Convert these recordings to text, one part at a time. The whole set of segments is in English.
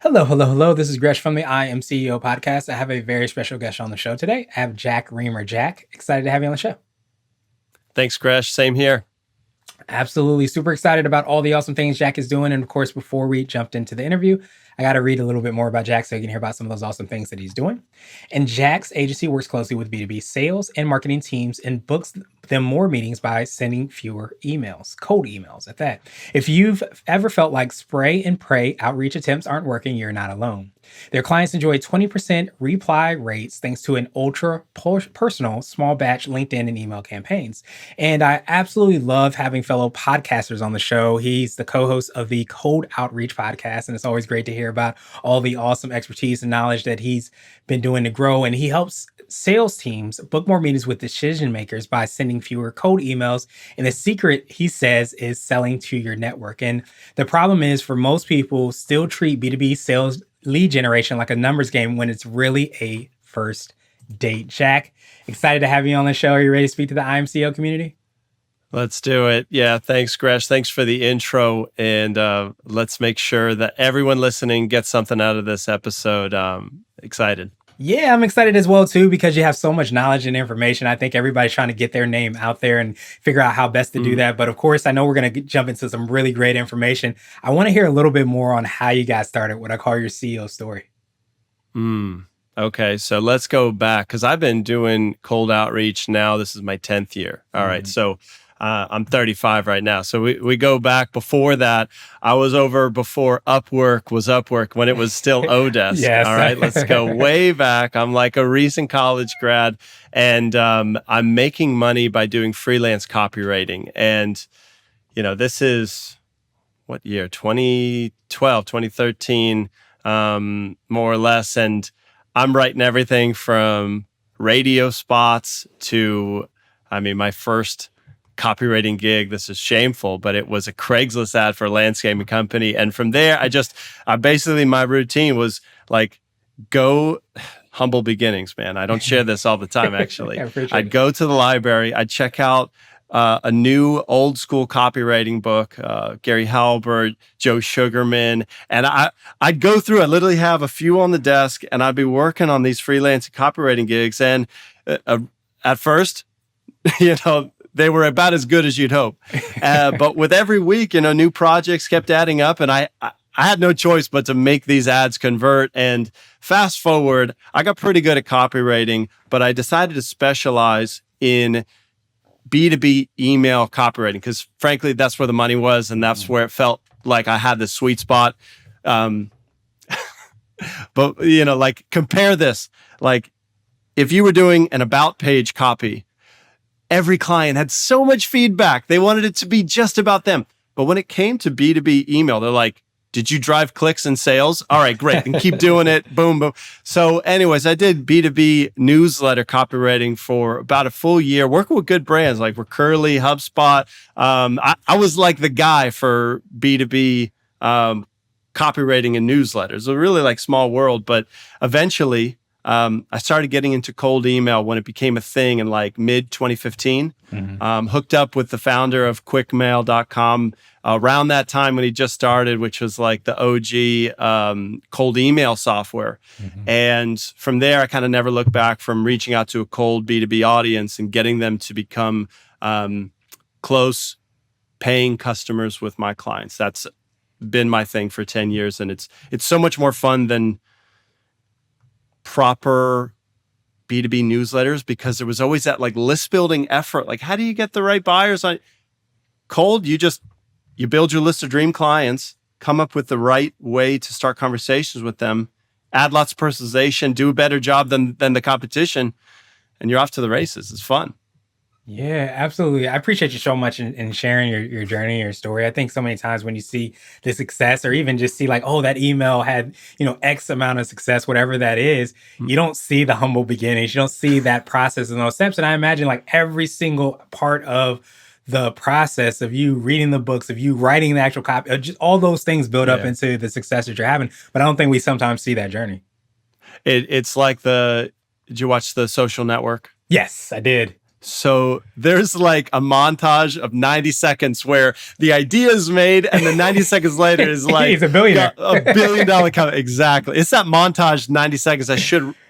Hello, hello, hello. This is Gresh from the I Am CEO podcast. I have a very special guest on the show today. I have Jack Reamer. Jack, excited to have you on the show. Thanks, Gresh. Same here. Absolutely. Super excited about all the awesome things Jack is doing. And of course, before we jumped into the interview, I got to read a little bit more about Jack so you can hear about some of those awesome things that he's doing. And Jack's agency works closely with B2B sales and marketing teams and books them more meetings by sending fewer emails, cold emails at that. If you've ever felt like spray and pray outreach attempts aren't working, you're not alone. Their clients enjoy 20% reply rates thanks to an ultra personal small batch LinkedIn and email campaigns. And I absolutely love having fellow podcasters on the show. He's the co-host of the Cold Outreach podcast, and it's always great to hear about all the awesome expertise and knowledge that he's been doing to grow. And he helps sales teams book more meetings with decision makers by sending fewer cold emails. And the secret, he says, is selling to your network. And the problem is, for most people, still treat B2B sales lead generation like a numbers game when it's really a first date. Jack, excited to have you on the show. Are you ready to speak to the IMCO community? Let's do it. Yeah, thanks, Gresh. Thanks for the intro. And let's make sure that everyone listening gets something out of this episode. Excited. Yeah, I'm excited as well, too, because you have so much knowledge and information. I think everybody's trying to get their name out there and figure out how best to do that. But of course, I know we're going to jump into some really great information. I want to hear a little bit more on how you got started, what I call your CEO story. Okay, so let's go back because I've been doing cold outreach now. This is my 10th year. All right, so I'm 35 right now. So we go back before that. I was over before Upwork was Upwork when it was still Odesk. Yes. All right, let's go way back. I'm like a recent college grad, and I'm making money by doing freelance copywriting. And, this is what year? 2012, 2013, more or less. And I'm writing everything from radio spots to, my first copywriting gig. This is shameful, but it was a Craigslist ad for a landscaping company. And from there, I basically, my routine was like, go humble beginnings, man. I don't share this all the time, actually. I'd go to the library, I'd check out a new old school copywriting book, Gary Halbert, Joe Sugarman. And I'd go through, I literally have a few on the desk, and I'd be working on these freelance copywriting gigs. And at first, they were about as good as you'd hope. But with every week, new projects kept adding up, and I had no choice but to make these ads convert. And fast forward, I got pretty good at copywriting, but I decided to specialize in B2B email copywriting because, frankly, that's where the money was, and that's where it felt like I had the sweet spot. But, compare this. Like, if you were doing an about page copy, every client had so much feedback. They wanted it to be just about them. But when it came to B2B email, they're like, did you drive clicks and sales? All right, great. And keep doing it. Boom, boom. So anyways, I did B2B newsletter copywriting for about a full year, working with good brands like Recurly, HubSpot. I was like the guy for B2B copywriting and newsletters. It was really like small world. But eventually, I started getting into cold email when it became a thing in like mid 2015. Hooked up with the founder of quickmail.com around that time when he just started, which was like the OG cold email software. And from there, I kind of never looked back from reaching out to a cold B2B audience and getting them to become close paying customers with my clients. That's been my thing for 10 years. And it's so much more fun than proper B2B newsletters because there was always that like list building effort. Like, how do you get the right buyers on cold? You build your list of dream clients, come up with the right way to start conversations with them, add lots of personalization, do a better job than the competition, and you're off to the races. It's fun. Yeah, absolutely. I appreciate you so much in sharing your journey, your story. I think so many times when you see the success or even just see like, oh, that email had, X amount of success, whatever that is, you don't see the humble beginnings. You don't see that process and those steps. And I imagine like every single part of the process of you reading the books, of you writing the actual copy, just all those things build up into the success that you're having. But I don't think we sometimes see that journey. It's like did you watch The Social Network? Yes, I did. So there's like a montage of 90 seconds where the idea is made, and then 90 seconds later is like He's a billionaire. got $1 billion company. Exactly. It's that montage 90 seconds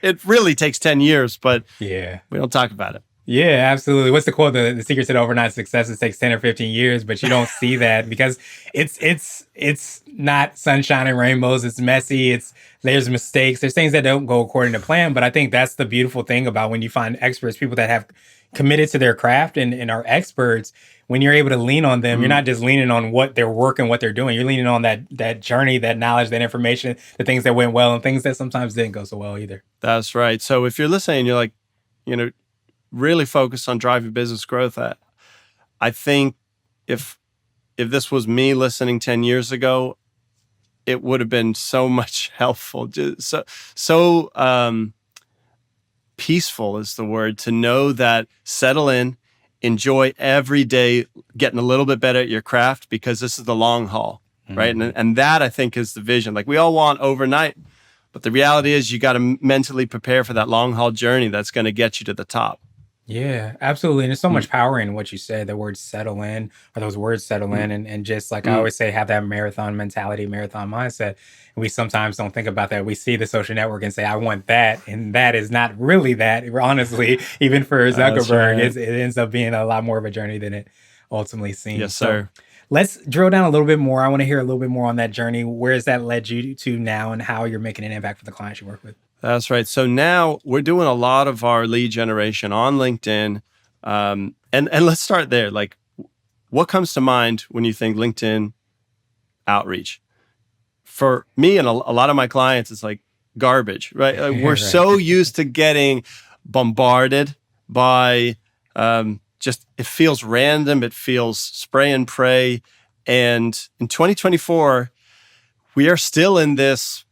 it really takes 10 years, but Yeah. we don't talk about it. Yeah, absolutely. What's the quote? The secret to overnight success, it takes 10 or 15 years, but you don't see that because it's not sunshine and rainbows. It's messy. There's mistakes. There's things that don't go according to plan. But I think that's the beautiful thing about when you find experts, people that have committed to their craft and are experts. When you're able to lean on them, you're not just leaning on what they're working, what they're doing. You're leaning on that journey, that knowledge, that information, the things that went well and things that sometimes didn't go so well either. That's right. So if you're listening, you're like, really focused on driving business growth. I think if this was me listening 10 years ago, it would have been so much helpful. Just so peaceful is the word, to know that settle in, enjoy every day, getting a little bit better at your craft, because this is the long haul, right? And that, I think, is the vision. Like, we all want overnight, but the reality is you got to mentally prepare for that long haul journey that's going to get you to the top. Yeah, absolutely. And there's so much power in what you said, the word settle in, or those words settle in. And just like I always say, have that marathon mentality, marathon mindset. And we sometimes don't think about that. We see the social network and say, I want that. And that is not really that. Honestly, even for Zuckerberg, right. it ends up being a lot more of a journey than it ultimately seems. Yes, sir. So let's drill down a little bit more. I want to hear a little bit more on that journey. Where has that led you to now, and how you're making an impact for the clients you work with? That's right. So now we're doing a lot of our lead generation on LinkedIn. And let's start there. Like, what comes to mind when you think LinkedIn outreach? For me and a lot of my clients, it's like garbage, right? Like, we're Right. so used to getting bombarded by just, it feels random. It feels spray and pray. And in 2024, we are still in this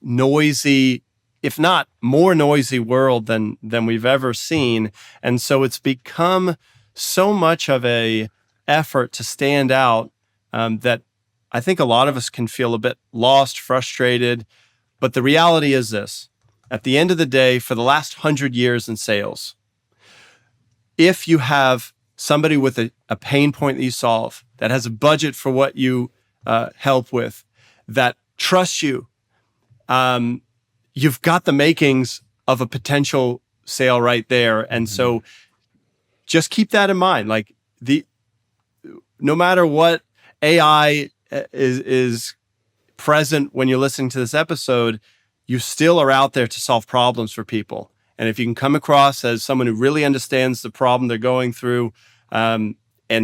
noisy, if not more noisy world than we've ever seen. And so it's become so much of a effort to stand out that I think a lot of us can feel a bit lost, frustrated. But the reality is this: at the end of the day, for the last 100 years in sales, if you have somebody with a pain point that you solve, that has a budget for what you help with, that trusts you, you've got the makings of a potential sale right there. And so just keep that in mind. Like, no matter what AI is present when you're listening to this episode, you still are out there to solve problems for people. And if you can come across as someone who really understands the problem they're going through, and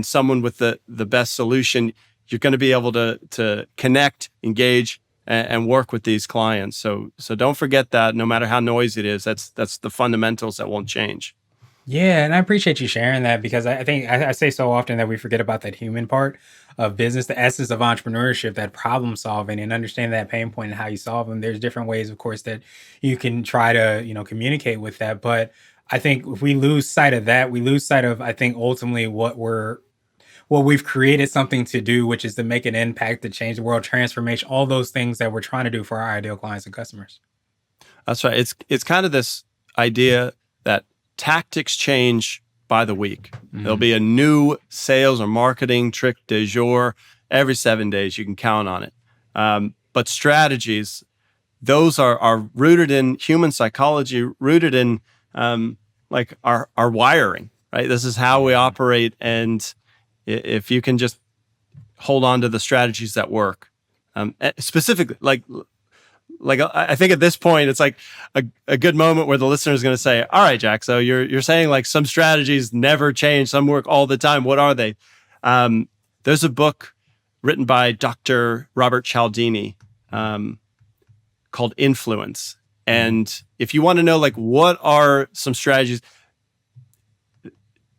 someone with the best solution, you're going to be able to connect, engage, and work with these clients. So don't forget that no matter how noisy it is, that's the fundamentals that won't change. Yeah, and I appreciate you sharing that, because I think I say so often that we forget about that human part of business, the essence of entrepreneurship, that problem solving, and understand that pain point and how you solve them. There's different ways, of course, that you can try to, communicate with that. But I think if we lose sight of that, we lose sight of, I think, ultimately what we've created something to do, which is to make an impact, to change the world, transformation, all those things that we're trying to do for our ideal clients and customers. That's right. It's kind of this idea that tactics change by the week. There'll be a new sales or marketing trick du jour every 7 days. You can count on it. But strategies, those are rooted in human psychology, rooted in like our wiring, right? This is how we operate. And if you can just hold on to the strategies that work, specifically, like I think at this point, it's like a good moment where the listener is going to say, all right, Jack, so you're saying like some strategies never change, some work all the time. What are they? There's a book written by Dr. Robert Cialdini called Influence. And if you want to know, like, what are some strategies,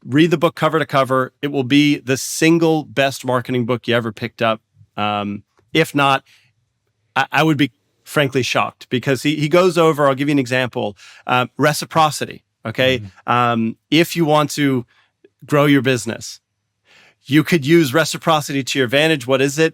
read the book cover to cover. It will be the single best marketing book you ever picked up. If not, I would be frankly shocked, because he goes over, I'll give you an example, reciprocity. Okay. If you want to grow your business, you could use reciprocity to your advantage. What is it?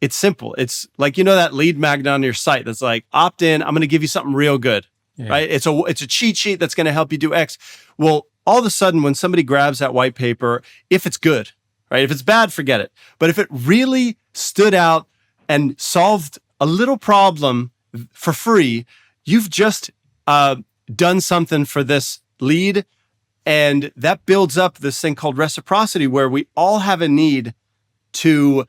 It's simple. It's like, that lead magnet on your site that's like, opt in, I'm going to give you something real good. Yeah. right? It's a cheat sheet that's going to help you do X. Well, all of a sudden, when somebody grabs that white paper, if it's good, right? If it's bad, forget it. But if it really stood out and solved a little problem for free, you've just done something for this lead. And that builds up this thing called reciprocity, where we all have a need to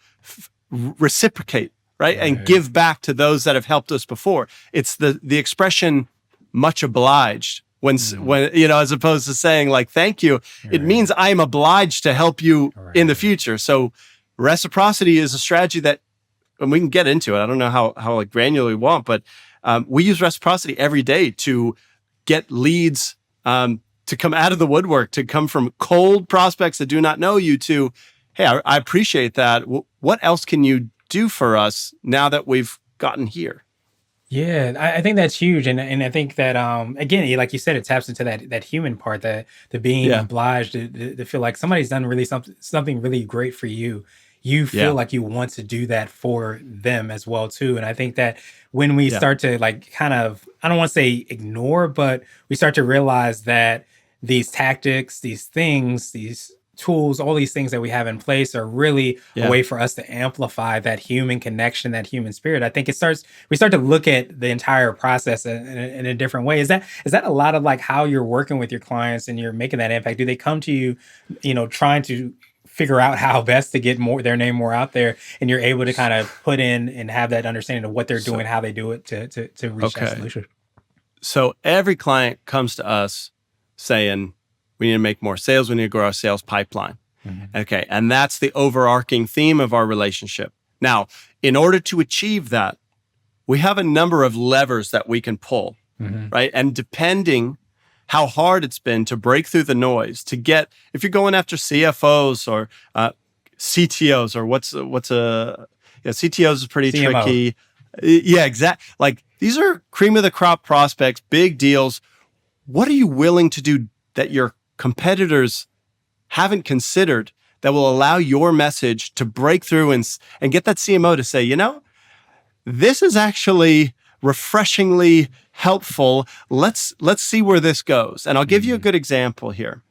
reciprocate, right? And give back to those that have helped us before. It's the expression "much obliged" when as opposed to saying like "thank you." It means I am obliged to help you in the future. So reciprocity is a strategy that, and we can get into it. I don't know how like granular we want, but we use reciprocity every day to get leads to come out of the woodwork, to come from cold prospects that do not know you to, hey, I appreciate that. What else can you do for us now that we've gotten here? Yeah, I think that's huge, and I think that again, like you said, it taps into that human part, that the being Yeah. obliged to feel like somebody's done really something really great for you. You feel Yeah. like you want to do that for them as well too, and I think that when we Yeah. start to like kind of, I don't want to say ignore, but we start to realize that these tactics, these things, these tools, all these things that we have in place are really a Yeah. way for us to amplify that human connection, that human spirit. I think we start to look at the entire process in a different way. Is that a lot of like how you're working with your clients and you're making that impact? Do they come to you, trying to figure out how best to get their name more out there, and you're able to kind of put in and have that understanding of what they're doing, how they do it to reach that Okay. solution? So every client comes to us saying, we need to make more sales. We need to grow our sales pipeline. Okay. And that's the overarching theme of our relationship. Now, in order to achieve that, we have a number of levers that we can pull, right? And depending how hard it's been to break through the noise, to get, if you're going after CFOs or CTOs, or CTOs is pretty CMO. tricky. Yeah, exactly. Like, these are cream of the crop prospects, big deals. What are you willing to do that your competitors haven't considered, that will allow your message to break through and get that CMO to say, this is actually refreshingly helpful. Let's see where this goes. And I'll give you a good example here.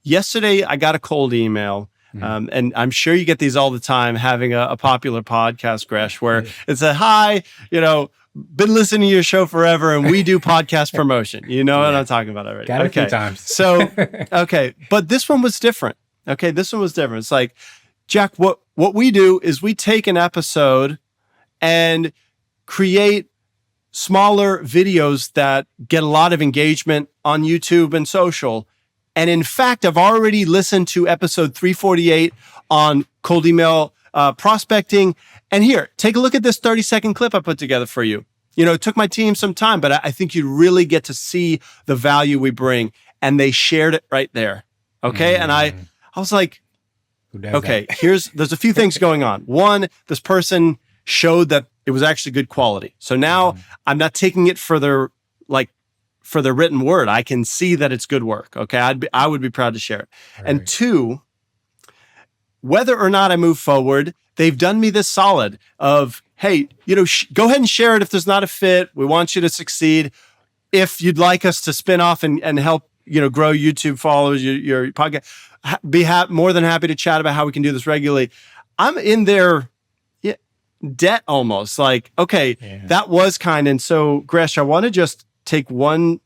Yesterday, I got a cold email. And I'm sure you get these all the time, having a popular podcast, Gresh, where it said, hi, been listening to your show forever, and we do podcast promotion. You know what I'm talking about already. Got it a few times. So, okay. But this one was different. Okay. This one was different. It's like, Jack, what we do is we take an episode and create smaller videos that get a lot of engagement on YouTube and social. And in fact, I've already listened to episode 348 on cold email prospecting. And here, take a look at this 30-second clip I put together for you. It took my team some time, but I think you really get to see the value we bring. And they shared it right there. Okay. And I was like, okay, there's a few things going on. One, this person showed that it was actually good quality. So now I'm not taking it for the written word. I can see that it's good work. Okay. I would be proud to share it. Right. And two, whether or not I move forward, they've done me this solid of, hey, go ahead and share it if there's not a fit. We want you to succeed. If you'd like us to spin off and help, grow YouTube followers, your podcast, more than happy to chat about how we can do this regularly. I'm in their debt almost. Like, okay, that was kind. And so, Gresh, I want to just take one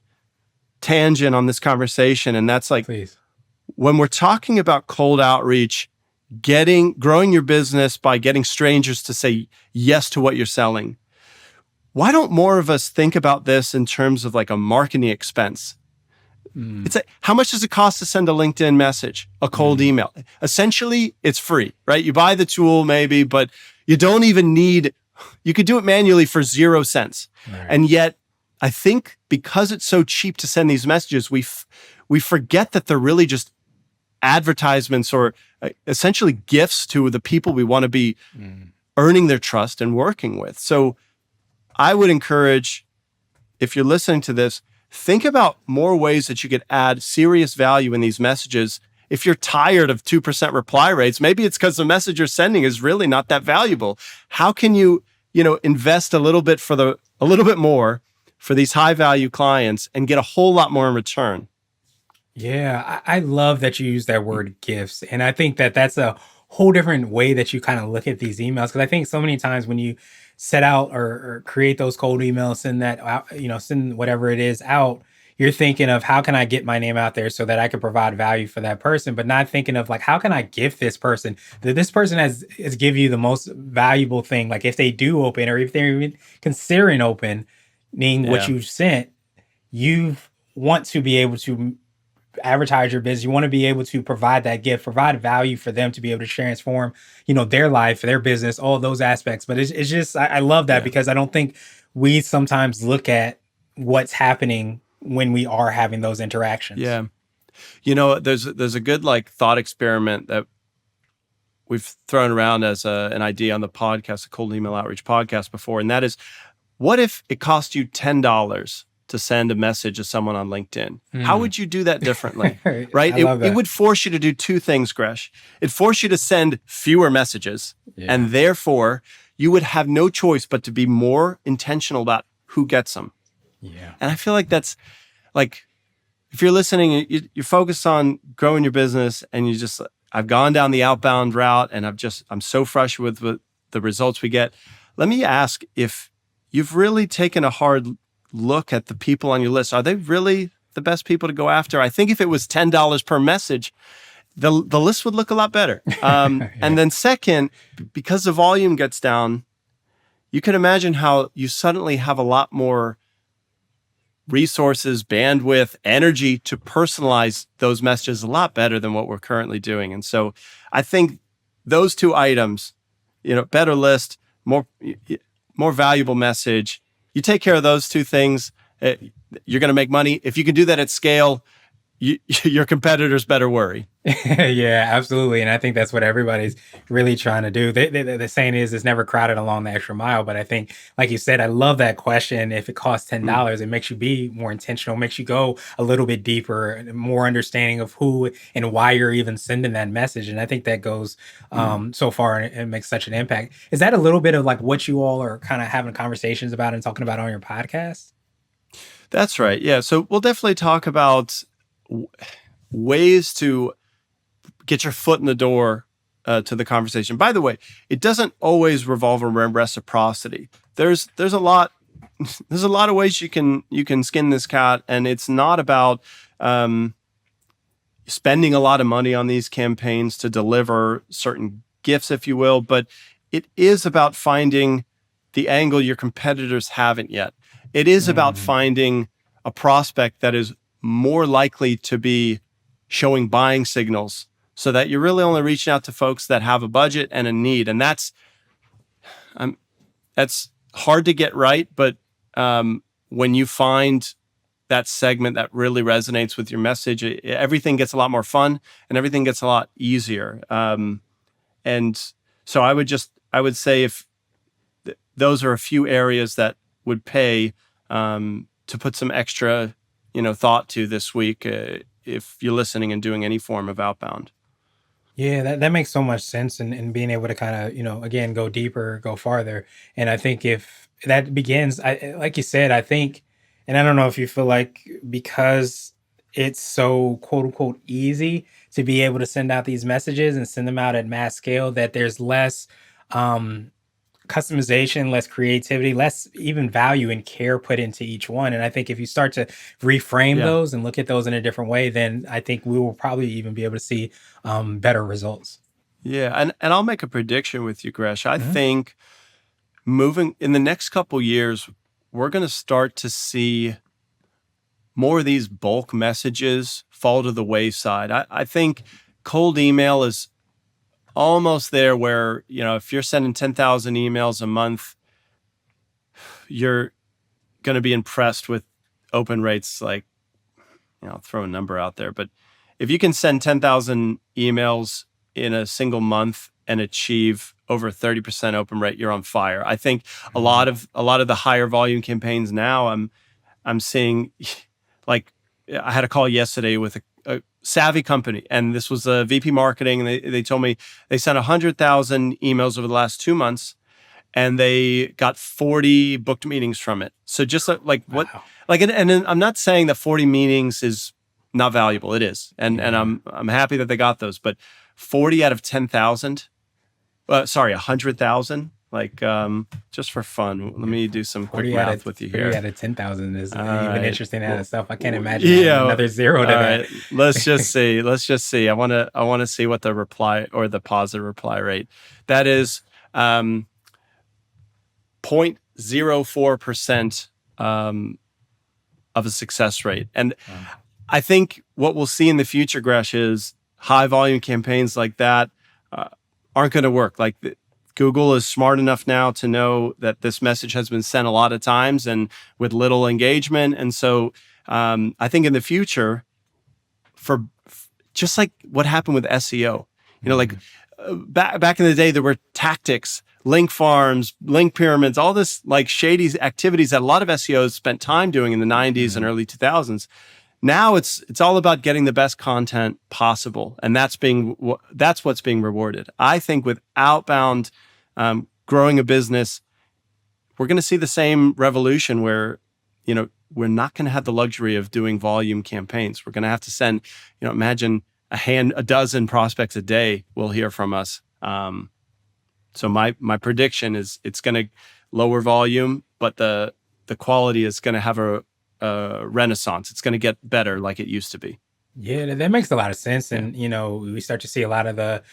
tangent on this conversation. And that's like, please, when we're talking about cold outreach, growing your business by getting strangers to say yes to what you're selling, why don't more of us think about this in terms of like a marketing expense? It's like, how much does it cost to send a LinkedIn message, a cold email? Essentially, it's free, right? You buy the tool maybe, but you don't even you could do it manually for 0 cents. Right. And yet, I think because it's so cheap to send these messages, we forget that they're really just advertisements or essentially gifts to the people we want to be earning their trust and working with. So I would encourage, if you're listening to this, think about more ways that you could add serious value in these messages. If you're tired of 2% reply rates, maybe it's because the message you're sending is really not that valuable. How can you, invest a little bit more for these high value clients and get a whole lot more in return. Yeah, I love that you use that word gifts. And I think that that's a whole different way that you kind of look at these emails. Cause I think so many times when you set out or create those cold emails, send that out, send whatever it is out, you're thinking of how can I get my name out there so that I can provide value for that person, but not thinking of like, how can I gift this person that this person has give you the most valuable thing? Like if they do open or if they're even considering opening what Yeah. you've sent, you want to be able to advertise your business. You want to be able to provide that gift, provide value for them to be able to transform, their life, their business, all those aspects. But it's just, I love that Yeah. because I don't think we sometimes look at what's happening when we are having those interactions. Yeah. There's a good like thought experiment that we've thrown around as an idea on the podcast, a cold email outreach podcast before. And that is, what if it cost you $10 to send a message to someone on LinkedIn? How Mm. would you do that differently? Right? I It, love it that. would force you to do two things, Gresh. It'd force you to send fewer messages. Yeah. And therefore, you would have no choice but to be more intentional about who gets them. Yeah. And I feel like that's like, if you're listening, you're focused on growing your business and you just, I've gone down the outbound route and I'm so frustrated with the results we get. Let me ask if you've really taken a hard look at the people on your list. Are they really the best people to go after? I think if it was $10 per message, the list would look a lot better. Yeah. And then second, because the volume gets down, you can imagine how you suddenly have a lot more resources, bandwidth, energy to personalize those messages a lot better than what we're currently doing. And so I think those two items, better list, more valuable message, you take care of those two things, you're going to make money. If you can do that at scale, your competitors better worry. Yeah, absolutely. And I think that's what everybody's really trying to do. The saying is it's never crowded along the extra mile. But I think, like you said, I love that question. If it costs Mm, $10, it makes you be more intentional, makes you go a little bit deeper, and more understanding of who and why you're even sending that message. And I think that goes mm. so far and makes such an impact. Is that a little bit of like what you all are kind of having conversations about and talking about on your podcast? That's right. Yeah. So we'll definitely talk about w- ways to get your foot in the door to the conversation. By the way, it doesn't always revolve around reciprocity. There's a lot there's a lot of ways you can skin this cat, and it's not about spending a lot of money on these campaigns to deliver certain gifts, if you will, but it is about finding the angle your competitors haven't yet. It is about Mm. finding a prospect that is more likely to be showing buying signals so that you're really only reaching out to folks that have a budget and a need. And um, that's hard to get right, but when you find that segment that really resonates with your message, everything gets a lot more fun and everything gets a lot easier. And so I would say if those are a few areas that would pay to put some extra, thought to this week, if you're listening and doing any form of outbound. Yeah, that makes so much sense and being able to kind of, again, go deeper, go farther. And I think if that begins, like you said, I think, and I don't know if you feel like because it's so quote unquote easy to be able to send out these messages and send them out at mass scale, that there's less um customization, less creativity, less even value and care put into each one. And I think if you start to reframe Yeah. those and look at those in a different way, then I think we will probably even be able to see better results. Yeah. And I'll make a prediction with you, Gresh. I Mhm. think moving in the next couple years, we're going to start to see more of these bulk messages fall to the wayside. I think cold email is almost there where, if you're sending 10,000 emails a month, you're going to be impressed with open rates. Like, I'll throw a number out there, but if you can send 10,000 emails in a single month and achieve over a 30% open rate, you're on fire. I think Mhm. a lot of the higher volume campaigns now, I'm seeing, like, I had a call yesterday with a savvy company, and this was a VP marketing, and they told me they sent 100,000 emails over the last 2 months, and they got 40 booked meetings from it. So just like what, Wow. like, and I'm not saying that 40 meetings is not valuable. It is. And Yeah. I'm happy that they got those, but 40 out of 10,000, sorry, 100,000, like, just for fun. Let me do some quick 40 out of math with you 40 here. out of 10,000 is All even right. interesting in Well, itself. I can't imagine adding yeah. All another zero to that. right. Let's just see. Let's just see. I want to see what the reply or the positive reply rate. That is 0.04% of a success rate. And Wow. I think what we'll see in the future, Gresh, is high volume campaigns like that aren't going to work. Like Google is smart enough now to know that this message has been sent a lot of times and with little engagement. And so I think in the future, for just like what happened with SEO, like back in the day, there were tactics, link farms, link pyramids, all this like shady activities that a lot of SEOs spent time doing in the 90s and early 2000s. Now it's all about getting the best content possible, and that's what's being rewarded. I think with outbound, growing a business, we're going to see the same revolution where, we're not going to have the luxury of doing volume campaigns. We're going to have to send, imagine a dozen prospects a day will hear from us. So my prediction is it's going to lower volume, but the quality is going to have a renaissance. It's going to get better like it used to be. Yeah, that makes a lot of sense. Yeah. And we start to see a lot of the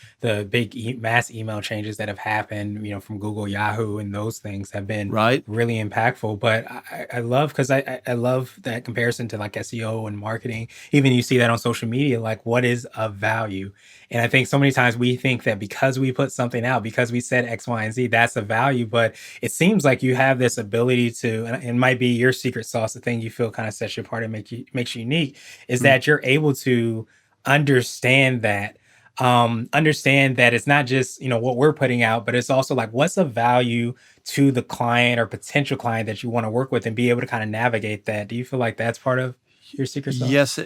big mass email changes that have happened, from Google, Yahoo, and those things have been Right. really impactful. But I love, because I love that comparison to like SEO and marketing. Even you see that on social media, like what is of value. And I think so many times we think that because we put something out, because we said X, Y, and Z, that's a value. But it seems like you have this ability to, and it might be your secret sauce, the thing you feel kind of sets you apart and makes you unique, is Mm. that you're able to understand that it's not just what we're putting out, but it's also like what's of value to the client or potential client that you want to work with, and be able to kind of navigate that. Do you feel like that's part of your secret sauce? Yes,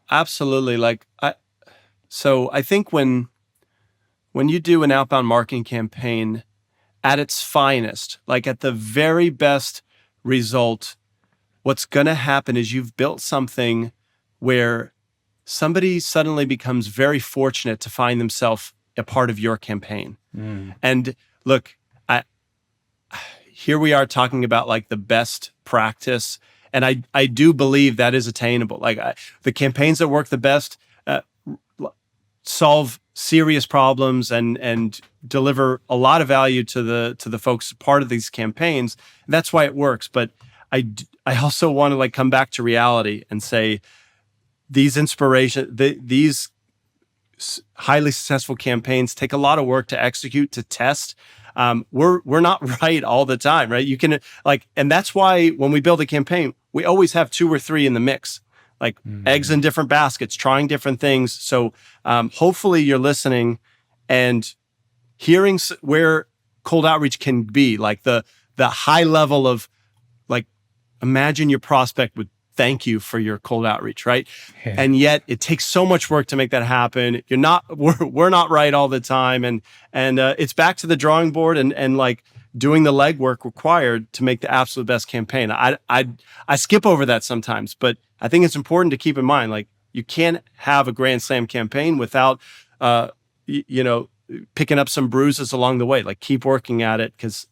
absolutely. So I think when you do an outbound marketing campaign at its finest, like at the very best result, what's going to happen is you've built something where somebody suddenly becomes very fortunate to find themselves a part of your campaign. Mm. And look, here we are talking about like the best practice. And I do believe that is attainable. Like the campaigns that work the best solve serious problems and deliver a lot of value to the folks part of these campaigns. That's why it works. But I also want to like come back to reality and say these highly successful campaigns take a lot of work to execute, to test. We're not right all the time, right? You can and that's why when we build a campaign, we always have 2 or 3 in the mix, like eggs in different baskets, trying different things. So hopefully you're listening and hearing where cold outreach can be, like the high level of like, imagine your prospect would thank you for your cold outreach, right? Yeah. And yet it takes so much work to make that happen. We're not right all the time. And it's back to the drawing board and like doing the legwork required to make the absolute best campaign. I skip over that sometimes, but I think it's important to keep in mind, like you can't have a grand slam campaign without, picking up some bruises along the way. Like keep working at it, because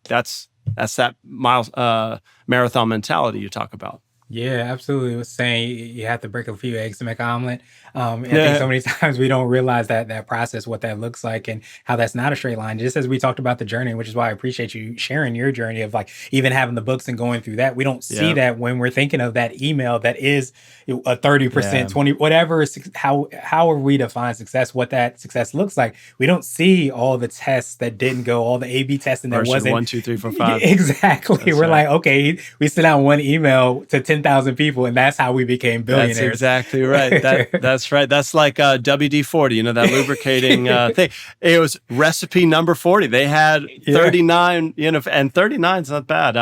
that's that marathon mentality you talk about. Yeah, absolutely. It was saying you have to break a few eggs to make an omelet. And I think so many times we don't realize that process, what that looks like, and how that's not a straight line. Just as we talked about the journey, which is why I appreciate you sharing your journey of like even having the books and going through that. We don't see Yeah. that when we're thinking of that email that is a 30%, Yeah. 20, whatever. How are we define success? What that success looks like? We don't see all the tests that didn't go, all the A/B testing that Version wasn't 1, 2, 3, 4, Yeah, 5. exactly. That's We're right. like, okay, we sent out one email to 10,000 people, and that's how we became billionaires. That's exactly right. That's right. That's like WD-40, that lubricating thing. It was recipe number 40. They had 39, and 39 is not bad.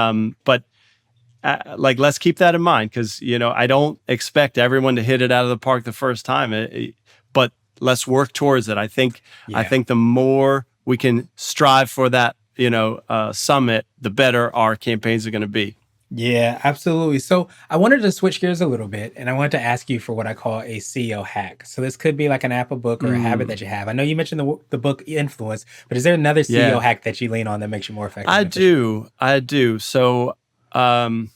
But let's keep that in mind, because, I don't expect everyone to hit it out of the park the first time. But let's work towards it. I think the more we can strive for that, summit, the better our campaigns are going to be. Yeah, absolutely. So I wanted to switch gears a little bit and I wanted to ask you for what I call a CEO hack. So this could be like an app, a book, or a habit Mm, that you have. I know you mentioned the book Influence, but is there another CEO yeah, hack that you lean on that makes you more effective I and efficient? do. I do. So, um,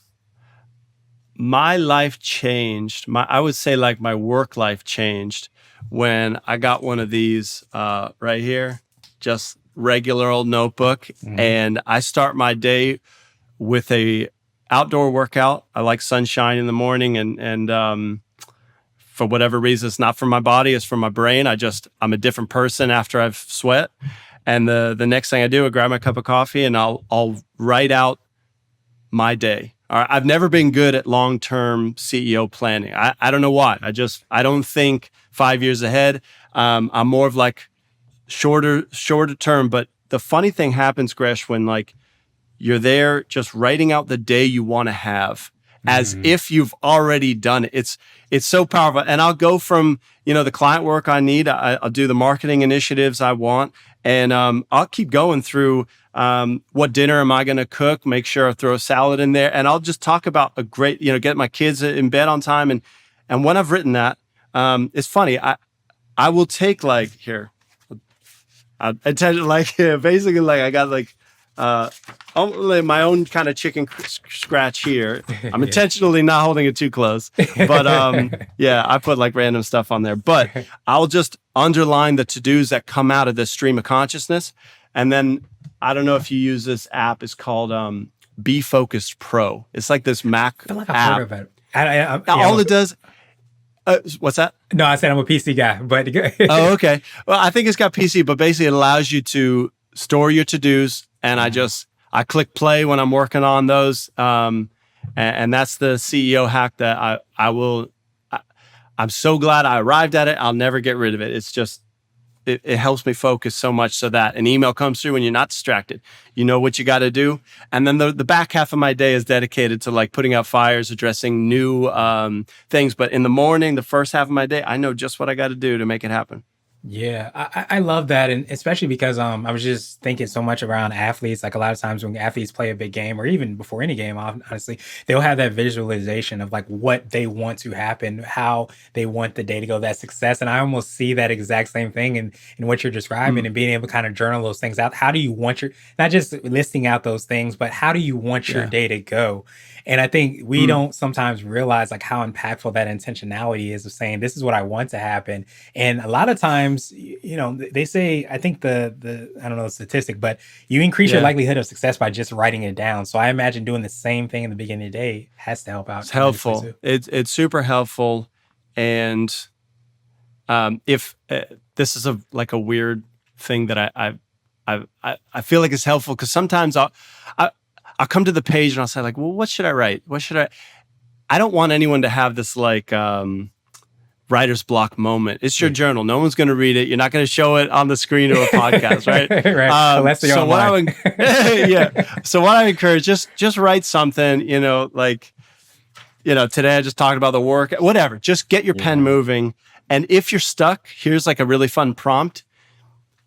my life changed. I would say like my work life changed when I got one of these right here, just regular old notebook, Hmm. and I start my day with a outdoor workout. I like sunshine in the morning, and for whatever reason, it's not for my body, it's for my brain. I'm a different person after I've sweat. And the next thing I do, I grab my cup of coffee and I'll write out my day. All right. I've never been good at long-term CEO planning. I don't know why. I don't think 5 years ahead. I'm more of like shorter term. But the funny thing happens, Gresh, when like you're there just writing out the day you want to have as Hmm. if you've already done it. It's so powerful. And I'll go from, the client work I need. I'll do the marketing initiatives I want. And I'll keep going through what dinner am I going to cook, make sure I throw a salad in there. And I'll just talk about a great, get my kids in bed on time. And when I've written that, it's funny. I will take like here, attention, like basically like I got like uh like my own kind of chicken scratch here. I'm Yeah. intentionally not holding it too close, but yeah, I put like random stuff on there. But I'll just underline the to-dos that come out of this stream of consciousness, and then I don't know if you use this app. It's called Be Focused Pro. It's like this Mac I feel like I've heard app. of it. Yeah, All it does. What's that? no, I said I'm a PC guy, but Oh, okay. Well, I think it's got PC, but basically it allows you to store your to-dos, and Mhm. I click play when I'm working on those. And that's the CEO hack that I will. I, I'm so glad I arrived at it. I'll never get rid of it. It's just it helps me focus so much so that an email comes through and you're not distracted. You know what you got to do. And then the back half of my day is dedicated to like putting out fires, addressing new things. But in the morning, the first half of my day, I know just what I got to do to make it happen. Yeah, I love that, and especially because I was just thinking so much around athletes. Like a lot of times when athletes play a big game, or even before any game, honestly, they'll have that visualization of like what they want to happen, how they want the day to go, that success. And I almost see that exact same thing in what you're describing, Mm, and being able to kind of journal those things out. How do you want your, not just listing out those things, but how do you want your yeah. day to go? And I think we Mm, don't sometimes realize like how impactful that intentionality is of saying, this is what I want to happen. And a lot of times, they say, I think the I don't know the statistic, but you increase your yeah. likelihood of success by just writing it down. So I imagine doing the same thing in the beginning of the day has to help out It's tremendously helpful. too. It's super helpful. And if this is a weird thing that I feel like it's helpful because sometimes I, I'll come to the page and I'll say like, well, what should I write? What should I don't want anyone to have this like writer's block moment. It's your Yeah. journal. No one's going to read it. You're not going to show it on the screen of a podcast, right? Right. Unless they're So what I online. would, yeah. So what I encourage, just write something. Like today I just talked about the work, whatever. Just get your pen Yeah. moving. And if you're stuck, here's like a really fun prompt.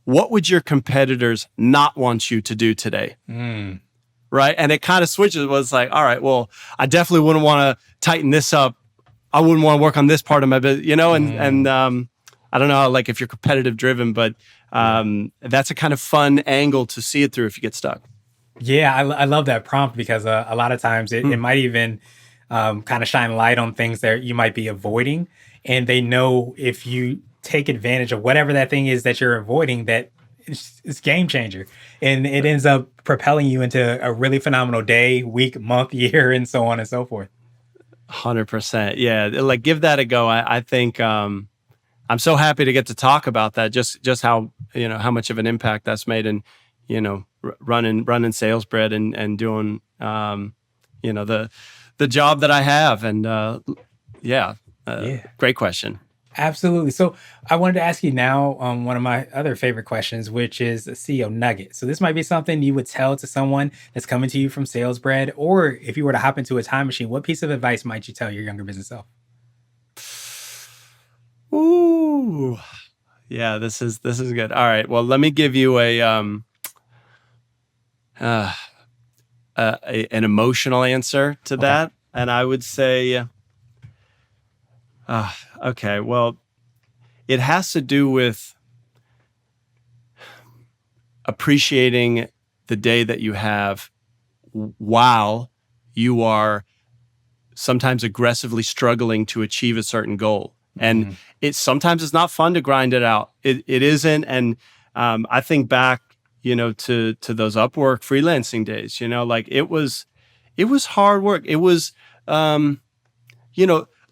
What would your competitors not want you to do today? Mm, Right. And it kind of switches. It was like, all right, well, I definitely wouldn't want to tighten this up. I wouldn't want to work on this part of my business, and mm, I don't know, like if you're competitive driven, but yeah. that's a kind of fun angle to see it through if you get stuck. Yeah, I love that prompt because a lot of times it Hmm. might even kind of shine light on things that you might be avoiding. And they know if you take advantage of whatever that thing is that you're avoiding, that it's game changer. And it ends up propelling you into a really phenomenal day, week, month, year, and so on and so forth. 100%. Yeah. Like give that a go. I think I'm so happy to get to talk about that. Just how, how much of an impact that's made in, running sales bread and doing, the job that I have. And yeah, Yeah. great question. Absolutely. So I wanted to ask you now one of my other favorite questions, which is the CEO nugget. So this might be something you would tell to someone that's coming to you from sales bread, or if you were to hop into a time machine, what piece of advice might you tell your younger business self? Ooh. Yeah, this is good. All right. Well, let me give you uh, an emotional answer to Okay. that, and I would say, okay, well, it has to do with appreciating the day that you have while you are sometimes aggressively struggling to achieve a certain goal. And Mhm. sometimes it's not fun to grind it out. It isn't. And I think back, to those Upwork freelancing days. Like it was hard work. It was,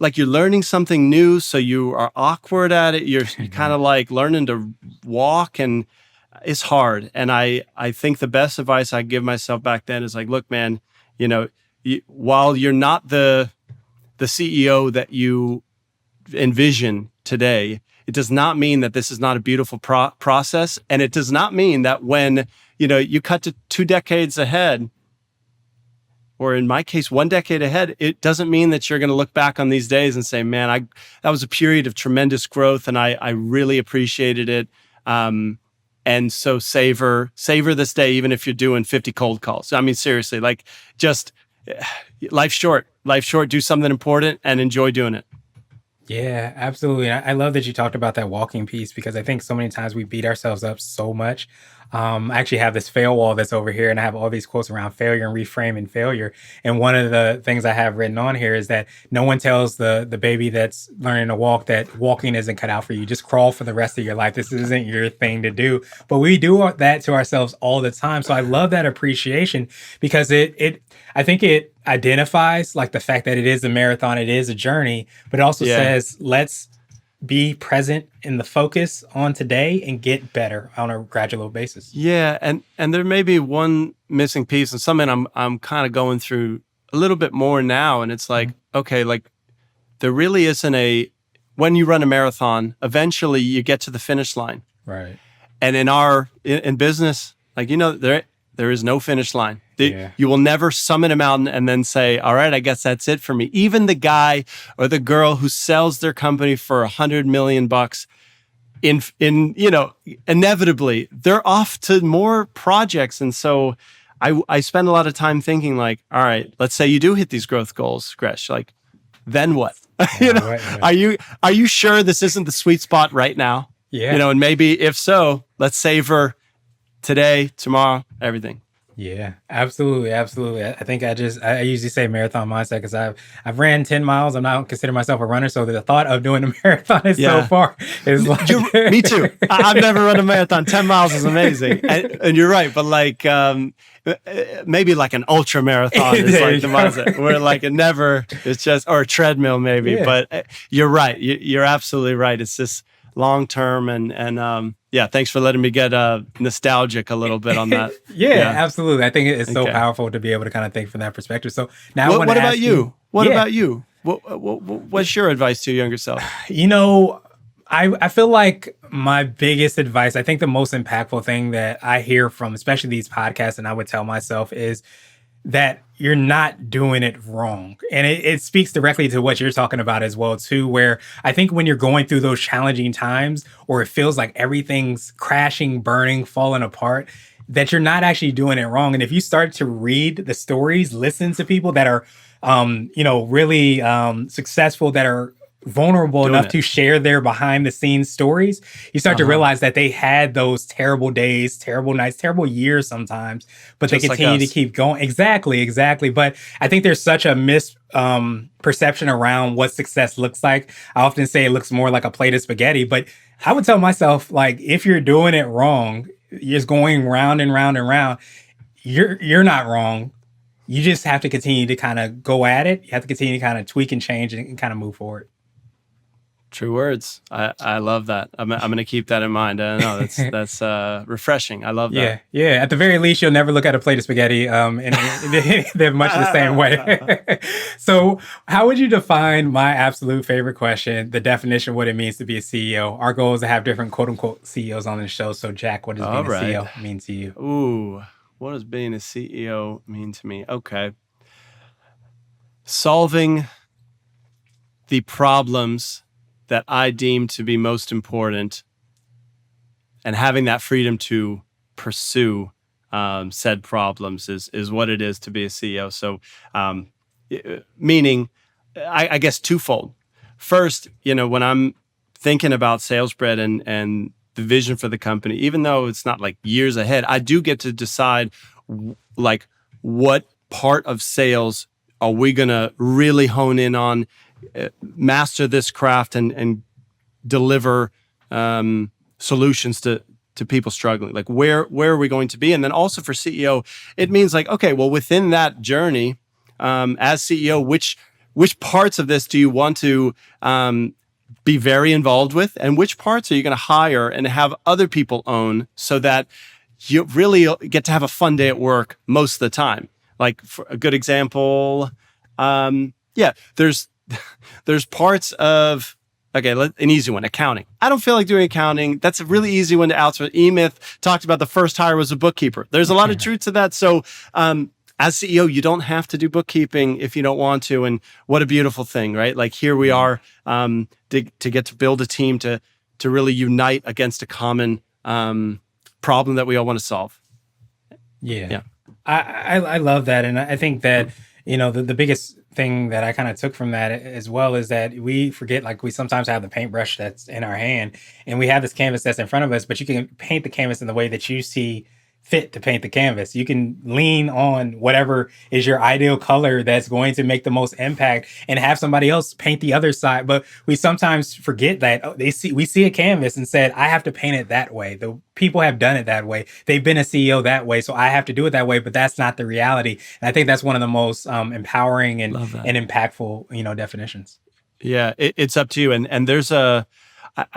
like you're learning something new, so you are awkward at it. You're kind Yeah. of like learning to walk, and it's hard. And I think the best advice I give myself back then is like, look, man, you know, while you're not the CEO that you envision today, it does not mean that this is not a beautiful process, and it does not mean that when you cut to 2 decades ahead, or in my case, 1 decade ahead, it doesn't mean that you're going to look back on these days and say, man, that was a period of tremendous growth and I really appreciated it. And so savor this day, even if you're doing 50 cold calls. I mean, seriously, like just life's short. Life's short. Do something important and enjoy doing it. Yeah, absolutely. I love that you talked about that walking piece because I think so many times we beat ourselves up so much. I actually have this fail wall that's over here, and I have all these quotes around failure and reframing failure. And one of the things I have written on here is that no one tells the baby that's learning to walk that walking isn't cut out for you. Just crawl for the rest of your life. This isn't your thing to do. But we do that to ourselves all the time. So I love that appreciation because I think it identifies like the fact that it is a marathon, it is a journey, but it also Yeah. says let's be present in the focus on today and get better on a gradual basis. Yeah, and there may be one missing piece, and something I'm kind of going through a little bit more now, and it's like, Mhm. okay, like there really isn't when you run a marathon, eventually you get to the finish line. Right. And in business, like there is no finish line. Yeah. You will never summit a mountain and then say, "All right, I guess that's it for me." Even the guy or the girl who sells their company for $100 million, inevitably they're off to more projects. And so I spend a lot of time thinking like, all right, let's say you do hit these growth goals, Gresh, like then what? Now what? Yeah. Are you sure this isn't the sweet spot right now? Yeah. And maybe if so, let's savor today, tomorrow, everything. Yeah, absolutely, absolutely. I think I usually say marathon mindset because I've ran 10 miles. I don't consider myself a runner, so the thought of doing a marathon is so Yeah. far is like Me too. I've never run a marathon. 10 miles is amazing. And you're right. But like, maybe like an ultra marathon is There like you the go. mindset where like it's just, or a treadmill maybe. Yeah. But you're right. You're absolutely right. It's just long term. And yeah, thanks for letting me get nostalgic a little bit on that. Yeah, Yeah. absolutely. I think it's so Okay. powerful to be able to kind of think from that perspective. So now I What, want to what about ask you, you? What yeah, about you? What's your advice to your younger self? you know, I feel like my biggest advice, I think the most impactful thing that I hear from, especially these podcasts, and I would tell myself is that you're not doing it wrong. And it speaks directly to what you're talking about as well, too, where I think when you're going through those challenging times or it feels like everything's crashing, burning, falling apart, that you're not actually doing it wrong. And if you start to read the stories, listen to people that are really successful, that are vulnerable Doing enough it. to share their behind the scenes stories, you start to Uh-huh. realize that they had those terrible days, terrible nights, terrible years sometimes, but they Just like continue to us. keep going. Exactly, exactly. But I think there's such a perception around what success looks like. I often say it looks more like a plate of spaghetti, but I would tell myself, like, if you're doing it wrong, you're just going round and round and round, you're not wrong. You just have to continue to kind of go at it. You have to continue to kind of tweak and change and kind of move forward. True words. I love that. I'm going to keep that in mind. I know that's refreshing. I love that. Yeah, yeah. At the very least, you'll never look at a plate of spaghetti, and they're much the same way. So, how would you define my absolute favorite question? The definition of what it means to be a CEO. Our goal is to have different quote unquote CEOs on the show. So, Jack, what does All being a right. CEO mean to you? Ooh, what does being a CEO mean to me? Okay. Solving the problems that I deem to be most important and having that freedom to pursue said problems is what it is to be a CEO. So, meaning, I guess twofold. First, when I'm thinking about SalesBread and the vision for the company, even though it's not like years ahead, I do get to decide like what part of sales are we going to really hone in on, master this craft, and deliver solutions to people struggling. Like where are we going to be? And then also for CEO, it means like, okay, well, within that journey, as CEO, which parts of this do you want to be very involved with, and which parts are you going to hire and have other people own, so that you really get to have a fun day at work most of the time. Like, for a good example, there's parts of, okay, an easy one, accounting. I don't feel like doing accounting. That's a really easy one to outsource. E-Myth talked about the first hire was a bookkeeper. There's a lot of truth to that. So as CEO, you don't have to do bookkeeping if you don't want to. And what a beautiful thing, right? Like here we are to get to build a team to really unite against a common problem that we all want to solve. Yeah. I love that. And I think that, the biggest thing that I kind of took from that as well is that we forget, like we sometimes have the paintbrush that's in our hand and we have this canvas that's in front of us, but you can paint the canvas in the way that you see fit to paint the canvas. You can lean on whatever is your ideal color that's going to make the most impact and have somebody else paint the other side. But we sometimes forget that we see a canvas and said, I have to paint it that way. The people have done it that way. They've been a CEO that way. So I have to do it that way, but that's not the reality. And I think that's one of the most empowering and impactful, definitions. Yeah, it's up to you. And there's I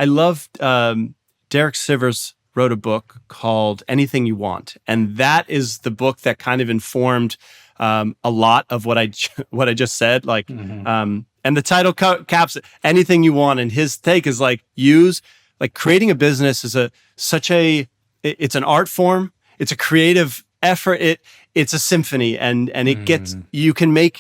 love Derek Sivers wrote a book called Anything You Want. And that is the book that kind of informed a lot of what I just said. Like, and the title caps Anything You Want. And his take is like, creating a business is it's an art form. It's a creative effort. It's a symphony, and it you can be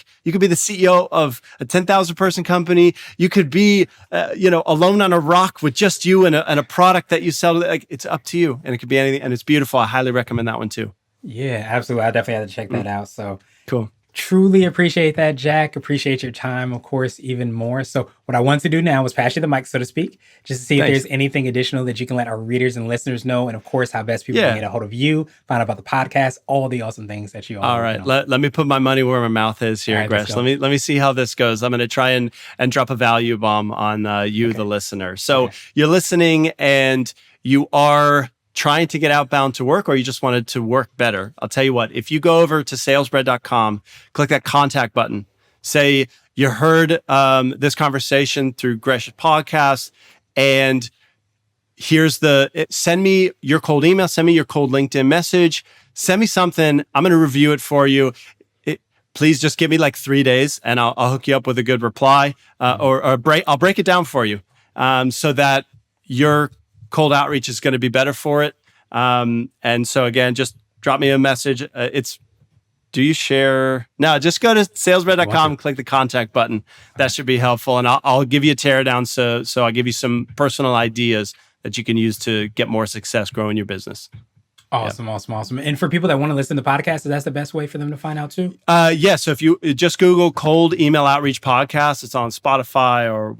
the CEO of a 10,000 person company. You could be, alone on a rock with just you and a product that you sell. Like, it's up to you, and it could be anything, and it's beautiful. I highly recommend that one too. Yeah, absolutely. I definitely have to check that out. So cool. Truly appreciate that, Jack. Appreciate your time, of course, even more. So what I want to do now is pass you the mic, so to speak, just to see if there's anything additional that you can let our readers and listeners know. And of course, how best people can get a hold of you, find out about the podcast, all the awesome things that you all right. Let me put my money where my mouth is here, right, Gresh. Let me see how this goes. I'm going to try and drop a value bomb on you, the listener. So you're listening and you are trying to get outbound to work, or you just wanted to work better. I'll tell you what, if you go over to salesbread.com, click that contact button, say you heard this conversation through Gresh's podcast, and send me your cold email, send me your cold LinkedIn message, send me something. I'm going to review it for you. Please just give me like 3 days and I'll hook you up with a good reply, I'll break it down for you so that your cold outreach is going to be better for it. And so again, just drop me a message. Do you share? No, just go to salesbread.com, click the contact button. That should be helpful. And I'll give you a teardown. So I'll give you some personal ideas that you can use to get more success growing your business. Awesome. And for people that want to listen to the podcast, that's the best way for them to find out too? Yeah. So if you just Google Cold Email Outreach Podcast, it's on Spotify or,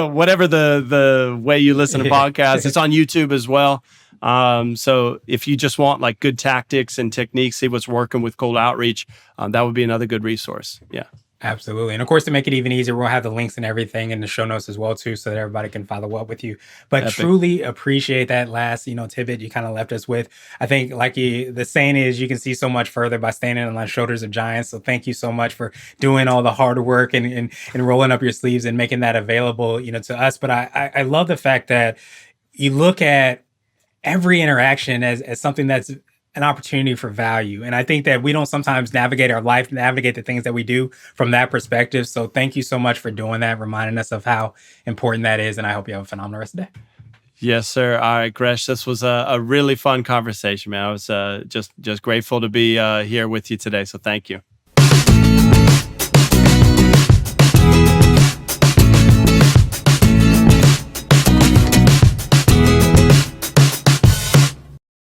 whatever the way you listen to podcasts. It's on YouTube as well. So if you just want like good tactics and techniques, see what's working with cold outreach, that would be another good resource. Yeah. Absolutely. And of course, to make it even easier, we'll have the links and everything in the show notes as well, too, so that everybody can follow up with you. But truly appreciate that last, tidbit you kind of left us with. I think the saying is, you can see so much further by standing on the shoulders of giants. So thank you so much for doing all the hard work and rolling up your sleeves and making that available, to us. But I love the fact that you look at every interaction as something that's an opportunity for value. And I think that we don't sometimes navigate our life, navigate the things that we do from that perspective. So thank you so much for doing that, reminding us of how important that is. And I hope you have a phenomenal rest of the day. Yes, sir. All right, Gresh, this was a really fun conversation, man. I was just grateful to be here with you today. So thank you.